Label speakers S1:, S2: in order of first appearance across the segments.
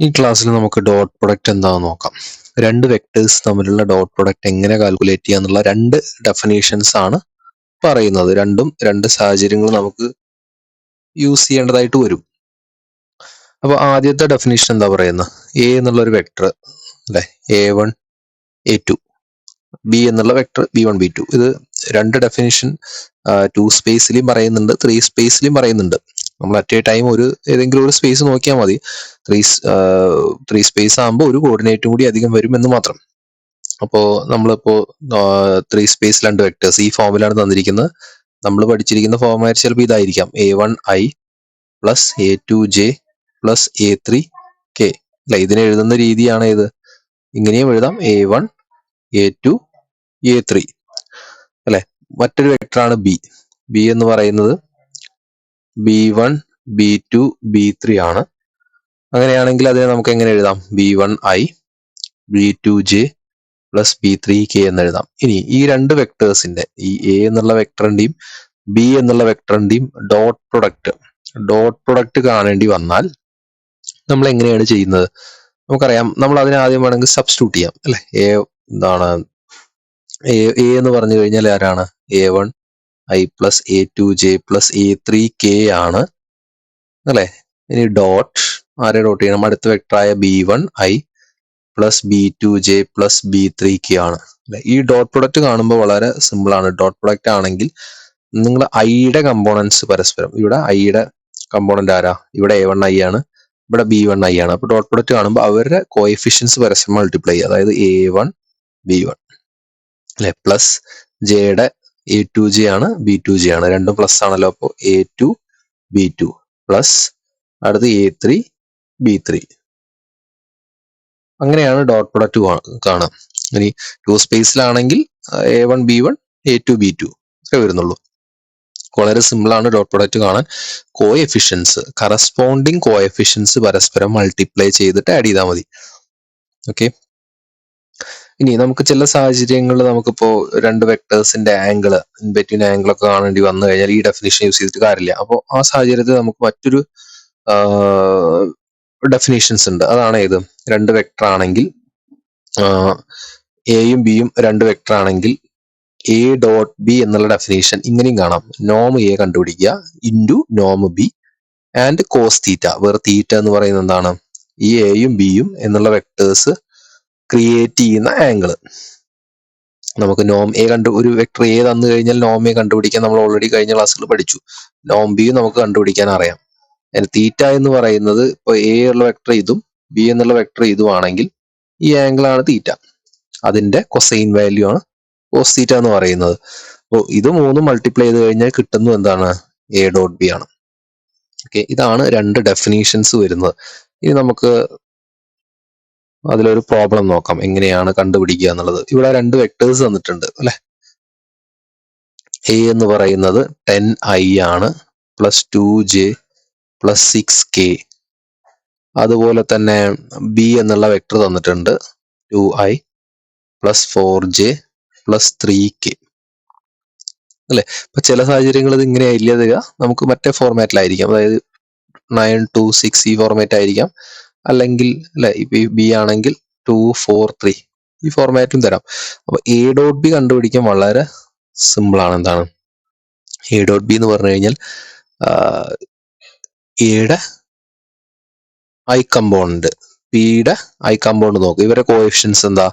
S1: ഈ ക്ലാസ്സിൽ നമുക്ക് ഡോട്ട് പ്രൊഡക്റ്റ് എന്താണെന്ന് നോക്കാം. രണ്ട് വെക്ടേഴ്സ് തമ്മിലുള്ള ഡോട്ട് പ്രൊഡക്റ്റ് എങ്ങനെ കാൽക്കുലേറ്റ് ചെയ്യാന്നുള്ള രണ്ട് ഡെഫിനേഷൻസ് ആണ് പറയുന്നത്. രണ്ട് സാഹചര്യങ്ങൾ നമുക്ക് യൂസ് ചെയ്യേണ്ടതായിട്ട് വരും. അപ്പോൾ ആദ്യത്തെ ഡെഫിനേഷൻ എന്താ പറയുന്നത്? എ എന്നുള്ള ഒരു വെക്ടർ അല്ലെ, A1 A2, ബി എന്നുള്ള വെക്ടർ B1 B2. ഇത് രണ്ട് ഡെഫിനേഷൻ 2 സ്പേസിലും പറയുന്നുണ്ട്, 3 സ്പേസിലും പറയുന്നുണ്ട്. നമ്മൾ അറ്റ് എ ടൈം ഏതെങ്കിലും ഒരു സ്പേസ് നോക്കിയാൽ മതി. ത്രീ സ്പേസ് ആകുമ്പോൾ ഒരു കോർഡിനേറ്റും കൂടി അധികം വരും എന്ന് മാത്രം. അപ്പോൾ നമ്മളിപ്പോ 3 സ്പേസ് രണ്ട് വെക്ടേഴ്സ് ഈ ഫോമിലാണ് തന്നിരിക്കുന്നത്. നമ്മൾ പഠിച്ചിരിക്കുന്ന ഫോമാറ്റ് ചിലപ്പോൾ ഇതായിരിക്കാം: A1I plus A2J plus A3K. അല്ല, ഇതിനെ എഴുതുന്ന രീതിയാണ് ഇത്. ഇങ്ങനെയും എഴുതാം: A1 A2 A3 അല്ലെ. മറ്റൊരു വെക്ടറാണ് ബി എന്ന് പറയുന്നത് B1 B2 B3 ആണ്. അങ്ങനെയാണെങ്കിൽ അതിനെ നമുക്ക് എങ്ങനെ എഴുതാം? B1I B2J പ്ലസ് B3K എന്ന് എഴുതാം. ഇനി ഈ രണ്ട് വെക്ടേഴ്സിന്റെ, ഈ എ എന്നുള്ള വെക്ടറിന്റെയും ബി എന്നുള്ള വെക്ടറിന്റെയും ഡോട്ട് പ്രൊഡക്റ്റ് കാണേണ്ടി വന്നാൽ നമ്മൾ എങ്ങനെയാണ് ചെയ്യുന്നത്? നമുക്കറിയാം, നമ്മൾ അതിനെ ആദ്യം വേണമെങ്കിൽ സബ്സ്റ്റിറ്റ്യൂട്ട് ചെയ്യാം അല്ലെ. എ എന്ന് പറഞ്ഞു കഴിഞ്ഞാൽ ആരാണ്? A1I plus A2J plus A3K ആണ് അല്ലെ. ഇനി ആരെ ഡോട്ട് ചെയ്യണം? അടുത്ത വെക്ടറായ B1I plus B2J plus B3K ആണ് അല്ലെ. ഈ ഡോട്ട് പ്രൊഡക്റ്റ് കാണുമ്പോൾ വളരെ സിമ്പിൾ ആണ്. ഡോട്ട് പ്രൊഡക്റ്റ് ആണെങ്കിൽ നിങ്ങൾ ഐയുടെ കമ്പോണൻസ് പരസ്പരം, ഇവിടെ ഐയുടെ കമ്പോണന്റ് ആരാ? ഇവിടെ A1I ആണ്, ഇവിടെ B1I ആണ്. അപ്പൊ ഡോട്ട് പ്രൊഡക്റ്റ് കാണുമ്പോൾ അവരുടെ കോഎഫിഷ്യൻസ് പരസ്പരം മൾട്ടിപ്ലൈ ചെയ്യുക. അതായത് A1 B1 അല്ലെ, പ്ലസ് ജെയുടെ A2J ആണ്, B2J ആണ്, രണ്ടും പ്ലസ് ആണല്ലോ. അപ്പോൾ A2 B2 പ്ലസ് അടുത്ത് A3 B3. അങ്ങനെയാണ് ഡോട്ട് പ്രൊഡക്റ്റ് കാണാം. ഇനി 2 സ്പേസിലാണെങ്കിൽ A1 B1 A2 B2 ഒക്കെ വരുന്നുള്ളൂ. വളരെ സിമ്പിൾ ആണ് ഡോട്ട് പ്രൊഡക്റ്റ് കാണാൻ. കറസ്പോണ്ടിങ് കോഎഫിഷ്യൻസ് പരസ്പരം മൾട്ടിപ്ലൈ ചെയ്തിട്ട് ആഡ് ചെയ്താൽ മതി. ഓക്കെ. ഇനി നമുക്ക് ചില സാഹചര്യങ്ങളിൽ നമുക്കിപ്പോ രണ്ട് വെക്ടേഴ്സിന്റെ ബിറ്റ്വീൻ ആംഗിൾ ഒക്കെ കാണേണ്ടി വന്നു കഴിഞ്ഞാൽ ഈ ഡെഫിനേഷൻ യൂസ് ചെയ്തിട്ട് കാര്യമില്ല. അപ്പോൾ ആ സാഹചര്യത്തിൽ നമുക്ക് മറ്റൊരു ഡെഫിനേഷൻസ് ഉണ്ട്. അതാണ് ഏത്? രണ്ട് വെക്ടർ ആണെങ്കിൽ, എയും ബിയും രണ്ട് വെക്ടർ ആണെങ്കിൽ എ ഡോട്ട് ബി എന്നുള്ള ഡെഫിനേഷൻ ഇങ്ങനെയും കാണാം: നോം എ കണ്ടുപിടിക്കുക ഇൻറ്റു നോം B and cos theta, where theta എന്ന് പറയുന്നത് എന്താണ്? ഈ എയും ബിയും എന്നുള്ള വെക്ടേഴ്സ് ക്രിയേറ്റ് ചെയ്യുന്ന ആംഗിൾ. നമുക്ക് നോം എ ഒരു വെക്ടർ എ തന്നു കഴിഞ്ഞാൽ നോം എ കണ്ടുപിടിക്കാൻ നമ്മൾ ഓൾറെഡി കഴിഞ്ഞ ക്ലാസ്സിൽ പഠിച്ചു. നോം ബിയും നമുക്ക് കണ്ടുപിടിക്കാൻ അറിയാം. തീറ്റ എന്ന് പറയുന്നത് ഇപ്പൊ എ ഉള്ള വെക്ടർ ഇതും ബി എന്നുള്ള വെക്ടർ ഇതും ആണെങ്കിൽ ഈ ആംഗിൾ ആണ് തീറ്റ. അതിന്റെ കൊസൈൻ വാല്യൂ ആണ് കോസ് തീറ്റ എന്ന് പറയുന്നത്. അപ്പോൾ ഇത് മൂന്നും മൾട്ടിപ്ലൈ ചെയ്ത് കഴിഞ്ഞാൽ കിട്ടുന്നു എന്താണ്? എ ഡോട്ട് ബി ആണ്. ഓക്കെ, ഇതാണ് രണ്ട് ഡെഫിനേഷൻസ് വരുന്നത്. ഇനി നമുക്ക് അതിലൊരു പ്രോബ്ലം നോക്കാം, എങ്ങനെയാണ് കണ്ടുപിടിക്കുക എന്നുള്ളത്. ഇവിടെ രണ്ട് വെക്ടേഴ്സ് തന്നിട്ടുണ്ട് അല്ലെ. എ എന്ന് പറയുന്നത് 10I ആണ് പ്ലസ് 2J പ്ലസ് 6K. അതുപോലെ തന്നെ ബി എന്നുള്ള വെക്ടർ തന്നിട്ടുണ്ട് 2I plus 4J plus 3K അല്ലെ. ഇപ്പൊ ചില സാഹചര്യങ്ങൾ ഇത് ഇങ്ങനെ ആയില്ല തരിക, നമുക്ക് മറ്റേ ഫോർമാറ്റിലായിരിക്കാം. അതായത് 9 2 6 ഈ ഫോർമാറ്റ് ആയിരിക്കാം. അല്ലെങ്കിൽ അല്ലെ, ഇപ്പൊ ബി ആണെങ്കിൽ 2 4 3 ഈ ഫോർമാറ്റും തരാം. അപ്പൊ എ ഡോട്ട് ബി കണ്ടുപിടിക്കാൻ വളരെ സിമ്പിൾ ആണ്. എന്താണ് എ ഡോട്ട് ബി എന്ന് പറഞ്ഞു കഴിഞ്ഞാൽ എയുടെ ഐ കമ്പോണന്റ്, ബിയുടെ ഐ കമ്പോണന്റ് നോക്കുക. ഇവരെ കോഎഫിഷ്യൻസ് എന്താ?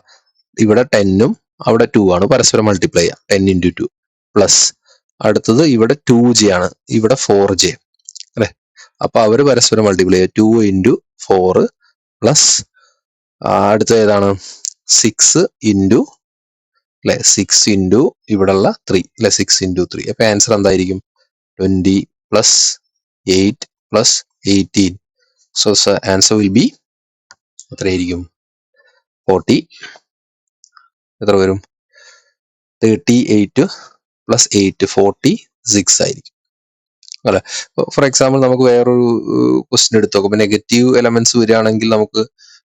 S1: ഇവിടെ 10ഉം അവിടെ 2 ആണ്, പരസ്പരം മൾട്ടിപ്ലൈ ചെയ്യാം. 10 × 2 പ്ലസ് അടുത്തത് ഇവിടെ 2J ആണ്, ഇവിടെ 4J അല്ലെ. അപ്പൊ അവര് പരസ്പരം മൾട്ടിപ്ലൈ ചെയ്യുക. 2 × 4 പ്ലസ് അടുത്ത ഏതാണ്? 6 × അല്ലെ, 6 × ഇവിടെയുള്ള 3 അല്ലെ, 6 × 3. അപ്പൊ ആൻസർ എന്തായിരിക്കും? 20 plus 8 plus 18. So answer will be എത്രയായിരിക്കും? 40. എത്ര വരും? 38 പ്ലസ് 8 46 ആയിരിക്കും അല്ലെ. ഫോർ എക്സാമ്പിൾ നമുക്ക് വേറൊരു ക്വസ്റ്റ്യൻ എടുത്തു നോക്കാം. നെഗറ്റീവ് എലമെന്റ്സ് വരികയാണെങ്കിൽ നമുക്ക്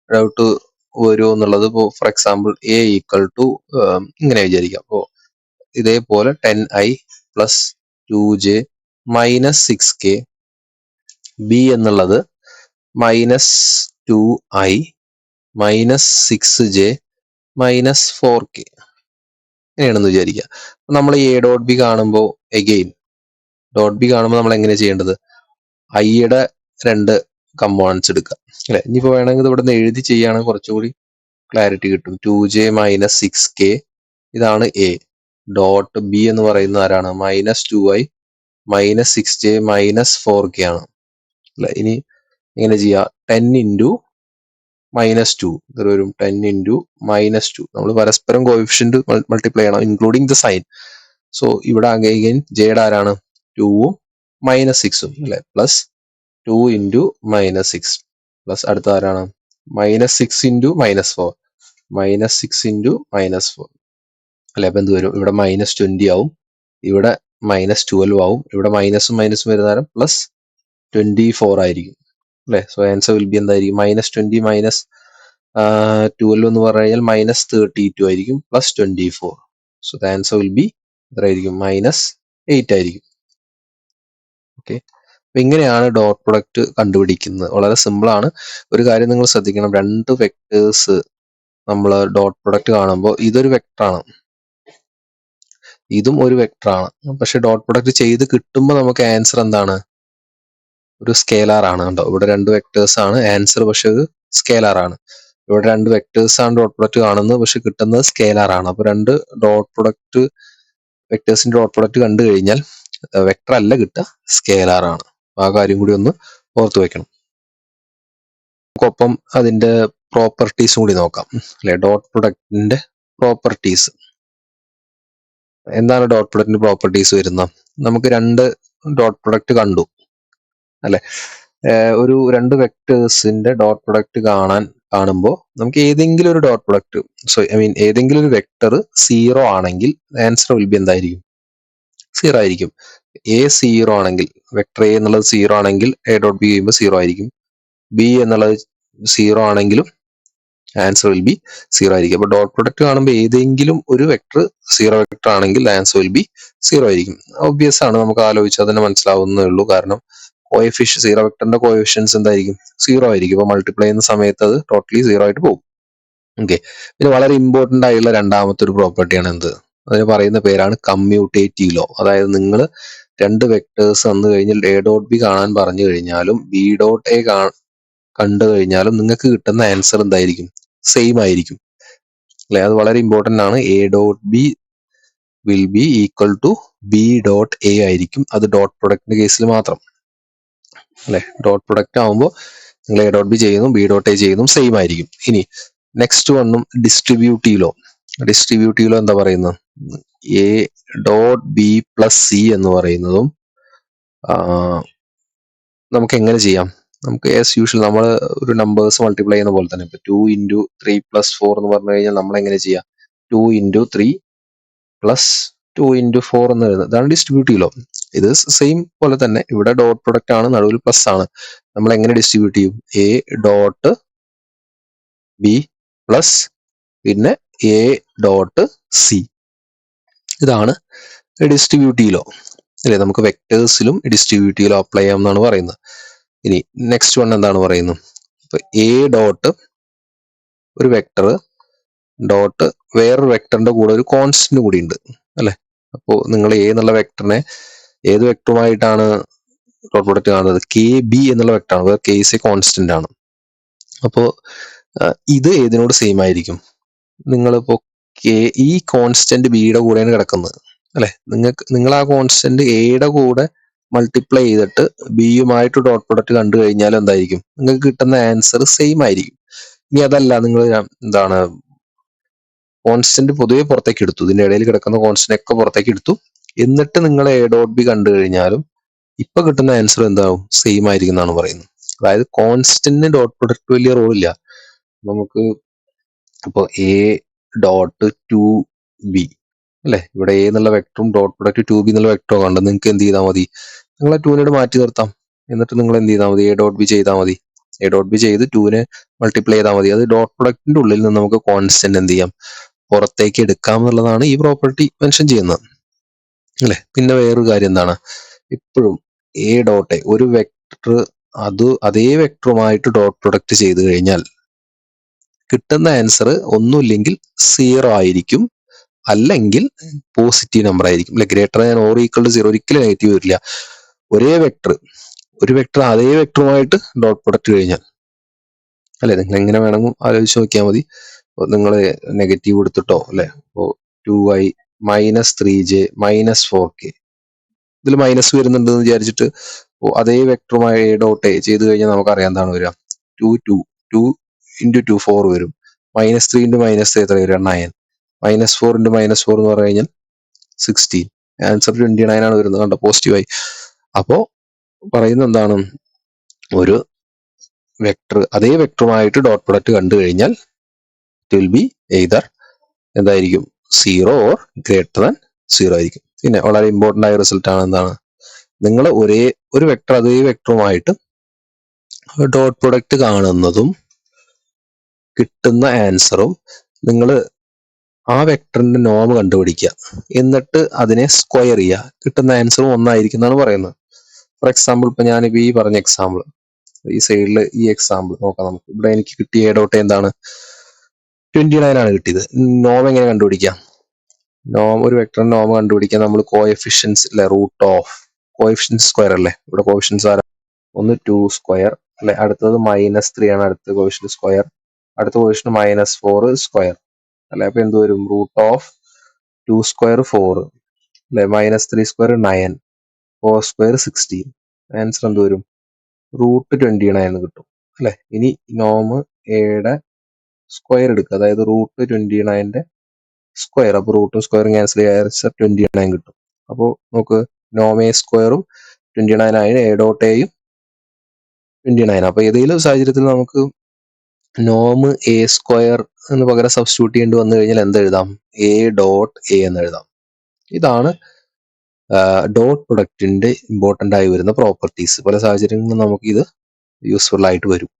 S1: ഡൗട്ട് വരുമോ എന്നുള്ളത്. ഇപ്പോൾ for example A equal to ഇങ്ങനെ വിചാരിക്കാം. അപ്പോൾ ഇതേപോലെ 10I plus 2J minus 6K, B എന്നുള്ളത് minus 2i minus 6j minus 4k ഇങ്ങനെയാണെന്ന് വിചാരിക്കുക. നമ്മൾ എ ഡോട്ട് ബി കാണുമ്പോൾ എഗെയിൻ ഡോട്ട് ബി കാണുമ്പോൾ നമ്മൾ എങ്ങനെ ചെയ്യേണ്ടത്? ഐയുടെ രണ്ട് കമ്പോണൻസ് എടുക്കുക അല്ലെ. ഇനിയിപ്പോൾ വേണമെങ്കിൽ ഇവിടെ നിന്ന് എഴുതി ചെയ്യുകയാണെങ്കിൽ കുറച്ചുകൂടി ക്ലാരിറ്റി കിട്ടും. 2j മൈനസ് 6k ഇതാണ് എ. ഡോട്ട് ബി എന്ന് പറയുന്നത് ആരാണ്? Minus 2i minus 6j minus 4k ആണ് അല്ലെ. ഇനി എങ്ങനെ ചെയ്യുക? 10 ഇൻറ്റു മൈനസ് 2 ഇത് വരും 10 ഇൻറ്റു മൈനസ് 2. നമ്മൾ പരസ്പരം കോഎഫിഷ്യന്റ് മൾട്ടിപ്ലൈ ചെയ്യണം ഇൻക്ലൂഡിങ് ദ സൈൻ. സോ ഇവിടെ അഗൈൻ ജെയുടെ ആരാണ്? 2ഉം മൈനസ് 6ഉം അല്ലെ. പ്ലസ് 2 ഇൻറ്റു മൈനസ് 6 പ്ലസ് അടുത്ത ആരാണ്? Minus 6 into minus 4 minus 6 into minus 4 അല്ലെ. അപ്പൊ എന്ത് വരും? ഇവിടെ മൈനസ് 20 ആവും, ഇവിടെ മൈനസ് 12 ആവും, ഇവിടെ മൈനസും മൈനസും വരുന്ന പ്ലസ് 24 ആയിരിക്കും അല്ലെ. സോ ആൻസർ വിൽ ബി എന്തായിരിക്കും? മൈനസ് 20 മൈനസ് 12 എന്ന് പറഞ്ഞു കഴിഞ്ഞാൽ മൈനസ് 32 ആയിരിക്കും plus 24. So the answer will be എത്രയായിരിക്കും? മൈനസ് 8 ആയിരിക്കും. ഓക്കെ, അപ്പൊ ഇങ്ങനെയാണ് ഡോട്ട് പ്രൊഡക്റ്റ് കണ്ടുപിടിക്കുന്നത്. വളരെ സിമ്പിൾ ആണ്. ഒരു കാര്യം നിങ്ങൾ ശ്രദ്ധിക്കണം, രണ്ട് വെക്ടേഴ്സ് നമ്മൾ ഡോട്ട് പ്രൊഡക്റ്റ് കാണുമ്പോൾ ഇതൊരു വെക്ടറാണ്, ഇതും ഒരു വെക്ടറാണ്. പക്ഷെ ഡോട്ട് പ്രൊഡക്റ്റ് ചെയ്ത് കിട്ടുമ്പോൾ നമുക്ക് ആൻസർ എന്താണ്? ഒരു സ്കേലാർ ആണ്. കണ്ടോ, ഇവിടെ രണ്ട് വെക്ടേഴ്സ് ആണ്, ആൻസർ പക്ഷെ ഒരു സ്കേലാർ ആണ്. ഇവിടെ രണ്ട് വെക്ടേഴ്സ് ആണ് ഡോട്ട് പ്രൊഡക്റ്റ് കാണുന്നത്, പക്ഷെ കിട്ടുന്നത് സ്കേലാർ ആണ്. അപ്പൊ രണ്ട് ഡോട്ട് പ്രൊഡക്റ്റ് വെക്ടേഴ്സിന്റെ ഡോട്ട് പ്രൊഡക്റ്റ് കണ്ടു കഴിഞ്ഞാൽ വെക്ടർ അല്ല കിട്ടുക, സ്കേലാർ ആണ്. ആ കാര്യം കൂടി ഒന്ന് ഓർത്തു വെക്കണം. നമുക്കൊപ്പം അതിന്റെ പ്രോപ്പർട്ടീസും കൂടി നോക്കാം അല്ലെ. ഡോട്ട് പ്രൊഡക്റ്റിന്റെ പ്രോപ്പർട്ടീസ് എന്താണ്? ഡോട്ട് പ്രൊഡക്റ്റിന്റെ പ്രോപ്പർട്ടീസ് വരുന്നത്, നമുക്ക് രണ്ട് ഡോട്ട് പ്രൊഡക്റ്റ് കണ്ടു അല്ലെ. ഒരു രണ്ട് വെക്ടേഴ്സിന്റെ ഡോട്ട് പ്രൊഡക്റ്റ് കാണുമ്പോൾ നമുക്ക് ഏതെങ്കിലും ഒരു ഡോട്ട് പ്രൊഡക്റ്റ്, ഏതെങ്കിലും ഒരു വെക്ടർ 0 ആണെങ്കിൽ ആൻസർ വിൽ ബി എന്തായിരിക്കും? 0 ആയിരിക്കും. എ 0 ആണെങ്കിൽ, വെക്ടർ എ എന്നുള്ളത് 0 ആണെങ്കിൽ എ ഡോട്ട് ബി ചെയ്യുമ്പോൾ 0 ആയിരിക്കും. ബി എന്നുള്ളത് 0 ആണെങ്കിലും ആൻസർ വിൽ ബി 0 ആയിരിക്കും. അപ്പൊ ഡോട്ട് പ്രൊഡക്റ്റ് കാണുമ്പോൾ ഏതെങ്കിലും ഒരു വെക്ടർ 0 വെക്ടർ ആണെങ്കിൽ ആൻസർ വിൽ ബി 0 ആയിരിക്കും. ഒബ്വിയസ് ആണ്, നമുക്ക് ആലോചിച്ചാൽ തന്നെ മനസ്സിലാവുന്നേ ഉള്ളൂ. കാരണം കോഎഫിഷ്യൻ 0 വെക്ടറിന്റെ കോഎഫിഷ്യൻസ് എന്തായിരിക്കും? 0 ആയിരിക്കും. അപ്പൊ മൾട്ടിപ്ലൈ ചെയ്യുന്ന സമയത്ത് അത് ടോട്ടലി 0 ആയിട്ട് പോകും. ഓക്കെ, പിന്നെ വളരെ ഇമ്പോർട്ടന്റ് ആയിട്ടുള്ള രണ്ടാമത്തെ ഒരു പ്രോപ്പർട്ടിയാണ് എന്ത്? അതിന് പറയുന്ന പേരാണ് കമ്മ്യൂട്ടേറ്റീവ് ലോ. അതായത് നിങ്ങൾ രണ്ട് വെക്ടേഴ്സ് വന്നു കഴിഞ്ഞാൽ എ ഡോട്ട് ബി കാണാൻ പറഞ്ഞു കഴിഞ്ഞാലും ബി ഡോട്ട് എ കണ്ടു കഴിഞ്ഞാലും നിങ്ങൾക്ക് കിട്ടുന്ന ആൻസർ എന്തായിരിക്കും? സെയിം ആയിരിക്കും അല്ലെ. അത് വളരെ ഇമ്പോർട്ടന്റ് ആണ്. A dot B will be equal to B dot A ആയിരിക്കും. അത് ഡോട്ട് പ്രൊഡക്റ്റിന്റെ കേസിൽ മാത്രം അല്ലെ. ഡോട്ട് പ്രൊഡക്റ്റ് ആവുമ്പോൾ നിങ്ങൾ എ ഡോട്ട് ബി ചെയ്യുന്നു, ബി ഡോട്ട് എ ചെയ്യുന്നു, സെയിം ആയിരിക്കും. ഇനി നെക്സ്റ്റ് വണ്ണും ഡിസ്ട്രിബ്യൂട്ടീവ് ലോ. ഡിസ്ട്രിബ്യൂട്ടീവ് ലോ എന്താ പറയുന്നത്? A dot B plus C എന്ന് പറയുന്നതും നമുക്ക് എങ്ങനെ ചെയ്യാം? നമുക്ക് ആസ് യൂഷ്വൽ നമ്മൾ ഒരു നമ്പേഴ്സ് മൾട്ടിപ്ലൈ ചെയ്യുന്ന പോലെ തന്നെ, ഇപ്പൊ 2 ഇൻറ്റു 3 പ്ലസ് 4 എന്ന് പറഞ്ഞു കഴിഞ്ഞാൽ നമ്മൾ എങ്ങനെ ചെയ്യാം? 2 ഇൻറ്റു 3 പ്ലസ് 2 ഇൻറ്റു 4 എന്ന് വരുന്നത്, ഇതാണ് ഡിസ്ട്രിബ്യൂട്ടീവ് ലോ. ഇത് സെയിം പോലെ തന്നെ ഇവിടെ ഡോട്ട് പ്രൊഡക്റ്റ് ആണ്, നടുവിൽ പ്ലസ് ആണ്. നമ്മൾ എങ്ങനെ ഡിസ്ട്രിബ്യൂട്ട് ചെയ്യും? എ ഡോട്ട് ബി പ്ലസ് പിന്നെ എ ഡോട്ട് സി, ഇതാണ് ഡിസ്ട്രിബ്യൂട്ടീവ് ലോ അല്ലെ. നമുക്ക് വെക്ടേഴ്സിലും ഡിസ്ട്രിബ്യൂട്ടീവ് ലോ അപ്ലൈ ചെയ്യാം എന്നാണ് പറയുന്നത്. ഇനി നെക്സ്റ്റ് വൺ എന്താണ് പറയുന്നത്? ഇപ്പൊ എ ഡോട്ട് ഒരു വെക്ടർ ഡോട്ട് വേറൊരു വെക്ടറിന്റെ കൂടെ ഒരു കോൺസ്റ്റന്റ് കൂടി ഉണ്ട് അല്ലെ. അപ്പോ നിങ്ങൾ എ എന്നുള്ള വെക്ടറിനെ ഏത് വെക്ടറുമായിട്ടാണ് ഡോട്ട് പ്രൊഡക്റ്റ് കാണുന്നത്? കെ ബി എന്നുള്ള വെക്ടറാണ്, വേറെ കെ ഇസ് എ കോൺസ്റ്റന്റ് ആണ്. അപ്പോ ഇത് ഏതിനോട് സെയിം ആയിരിക്കും? നിങ്ങളിപ്പോ ഈ കോൺസ്റ്റന്റ് ബിയുടെ കൂടെയാണ് കിടക്കുന്നത് അല്ലെ. നിങ്ങൾ ആ കോൺസ്റ്റന്റ് എയുടെ കൂടെ മൾട്ടിപ്ലൈ ചെയ്തിട്ട് ബിയുമായിട്ട് ഡോട്ട് പ്രൊഡക്റ്റ് കണ്ടു കഴിഞ്ഞാൽ എന്തായിരിക്കും? നിങ്ങൾക്ക് കിട്ടുന്ന ആൻസർ സെയിം ആയിരിക്കും. ഇനി അതല്ല, നിങ്ങൾ എന്താണ് കോൺസ്റ്റന്റ് പൊതുവെ പുറത്തേക്ക് എടുത്തു, ഇതിന്റെ ഇടയിൽ കിടക്കുന്ന കോൺസ്റ്റന്റ് ഒക്കെ പുറത്തേക്ക് എടുത്തു, എന്നിട്ട് നിങ്ങൾ എ ഡോട്ട് ബി കണ്ടു കഴിഞ്ഞാലും ഇപ്പൊ കിട്ടുന്ന ആൻസർ എന്താവും? സെയിം ആയിരിക്കും എന്നാണ് പറയുന്നത്. അതായത് കോൺസ്റ്റന്റിന് ഡോട്ട് പ്രൊഡക്റ്റ് വലിയ റോൾ ഇല്ല. നമുക്ക് ഇപ്പൊ എ ഡോട്ട് ടു ബി അല്ലെ, ഇവിടെ എ എന്നുള്ള വെക്ടറും ഡോട്ട് പ്രൊഡക്റ്റ് 2b എന്നുള്ള വെക്ടറും കണ്ട് നിങ്ങൾക്ക് എന്ത് ചെയ്താൽ മതി? നിങ്ങൾ ആ 2 മാറ്റി നിർത്താം. എന്നിട്ട് നിങ്ങൾ എന്ത് ചെയ്താൽ മതി? എ ഡോട്ട് ബി ചെയ്താൽ മതി. എ ഡോട്ട് ബി ചെയ്ത് 2 മൾട്ടിപ്ലൈ ചെയ്താൽ മതി. അത് ഡോട്ട് പ്രൊഡക്റ്റിന്റെ ഉള്ളിൽ നിന്ന് നമുക്ക് കോൺസ്റ്റന്റ് എന്ത് ചെയ്യാം? പുറത്തേക്ക് എടുക്കാം എന്നുള്ളതാണ് ഈ പ്രോപ്പർട്ടി മെൻഷൻ ചെയ്യുന്നത് അല്ലെ. പിന്നെ വേറൊരു കാര്യം എന്താണ്? ഇപ്പോഴും എ ഡോട്ട് എ ഒരു വെക്ടർ അതേ വെക്ടറുമായിട്ട് ഡോട്ട് പ്രൊഡക്റ്റ് ചെയ്ത് കഴിഞ്ഞാൽ കിട്ടുന്ന ആൻസർ ഒന്നുമില്ലെങ്കിൽ 0 ആയിരിക്കും, അല്ലെങ്കിൽ പോസിറ്റീവ് നമ്പർ ആയിരിക്കും. അല്ലെ, greater than or equal to 0, ഒരിക്കലും നെഗറ്റീവ് വരില്ല. ഒരു വെക്ടർ അതേ വെക്ടറുമായിട്ട് ഡോട്ട് പ്രൊഡക്റ്റ് കഴിഞ്ഞാൽ, അല്ലെ, നിങ്ങൾ എങ്ങനെ വേണമെങ്കിൽ ആലോചിച്ച് നോക്കിയാൽ മതി. നിങ്ങൾ നെഗറ്റീവ് എടുത്തിട്ടോ, അല്ലെ, 2y -3j -4k, ഇതിൽ മൈനസ് വരുന്നുണ്ടെന്ന് വിചാരിച്ചിട്ട് അതേ വെക്ടറുമായി ഡോട്ട് ചെയ്ത് കഴിഞ്ഞാൽ നമുക്കറിയാം എന്താണ് വരിക. 2 × 2 4 വരും. -3 × -3 എത്ര വരിക? 9. -4 × -4 എന്ന് പറഞ്ഞു കഴിഞ്ഞാൽ 16. ആൻസർ 29 ആണ് വരുന്നത്. കണ്ടോ, പോസിറ്റീവായി. അപ്പോ പറയുന്നത് എന്താണ്, ഒരു വെക്ടർ അതേ വെക്ടറുമായിട്ട് ഡോട്ട് പ്രൊഡക്റ്റ് കണ്ടു കഴിഞ്ഞാൽ ഇറ്റ് വിൽ ബി എയ്തർ എന്തായിരിക്കും, 0 ഓർ ഗ്രേറ്റർ ദാൻ 0 ആയിരിക്കും. പിന്നെ വളരെ ഇമ്പോർട്ടന്റ് ആയ റിസൾട്ട് ആണ് എന്താണ്, നിങ്ങൾ ഒരു വെക്ടർ അതേ വെക്ടറുമായിട്ട് ഡോട്ട് പ്രൊഡക്റ്റ് കാണുന്നതും കിട്ടുന്ന ആൻസറും നിങ്ങൾ ആ വെക്ടറിന്റെ നോം കണ്ടുപിടിക്കുക, എന്നിട്ട് അതിനെ സ്ക്വയർ ചെയ്യുക, കിട്ടുന്ന ആൻസറും ഒന്നായിരിക്കും എന്നാണ് പറയുന്നത്. ഫോർ എക്സാമ്പിൾ, ഇപ്പൊ ഞാനിപ്പോ ഈ പറഞ്ഞ എക്സാമ്പിൾ, ഈ സൈഡിൽ ഈ എക്സാമ്പിൾ നോക്കാം നമുക്ക്. ഇവിടെ എനിക്ക് കിട്ടിയ ഡോട്ട് എന്താണ്, 29 ആണ് കിട്ടിയത്. നോം എങ്ങനെ കണ്ടുപിടിക്കാം? ഒരു വെക്ടറിന്റെ നോം കണ്ടുപിടിക്കാൻ നമ്മൾ കോഎഫിഷ്യൻസ്, അല്ലെ, റൂട്ട് ഓഫ് കോഎഫിഷ്യൻസ് സ്ക്വയർ അല്ലേ. ഇവിടെ കോഎഫിഷ്യൻസ് ആരാ? ഒന്ന് 2 സ്ക്വയർ, അല്ലെ, അടുത്തത് -3 ആണ് അടുത്ത കോഎഫിഷ്യന്റ് സ്ക്വയർ, അടുത്ത കോഎഫിഷ്യന്റ് -4 സ്ക്വയർ, അല്ലെ. അപ്പൊ എന്ത് വരും? റൂട്ട് ഓഫ് 2 സ്ക്വയർ 4, അല്ലെ, -3 സ്ക്വയർ 9, 4 സ്ക്വയർ 16. ആൻസർ എന്ത് വരും? റൂട്ട് 29 എന്ന് കിട്ടും, അല്ലെ. ഇനി നോം എയുടെ സ്ക്വയർ എടുക്കുക, അതായത് റൂട്ട് 29ന്റെ സ്ക്വയർ. അപ്പൊ റൂട്ടും സ്ക്വയറും ക്യാൻസൽ ചെയ്യുക, ആൻസർ 29 കിട്ടും. അപ്പോൾ നമുക്ക് നോം എ സ്ക്വയറും 29 ആയി, എ ഡോട്ട് എയും 29. അപ്പൊ ഏതെങ്കിലും സാഹചര്യത്തിൽ നമുക്ക് നോം എ സ്ക്വയർ എന്ന് പകരം സബ്സ്റ്റിറ്റ്യൂട്ട് ചെയ്യേണ്ടി വന്നു കഴിഞ്ഞാൽ എന്തെഴുതാം? എ ഡോട്ട് എ എന്ന് എഴുതാം. ഇതാണ് ഡോട്ട് പ്രൊഡക്റ്റിന്റെ ഇമ്പോർട്ടന്റ് ആയി വരുന്ന പ്രോപ്പർട്ടീസ്. പല സാഹചര്യങ്ങളിലും നമുക്ക് ഇത് യൂസ്ഫുൾ ആയിട്ട് വരും.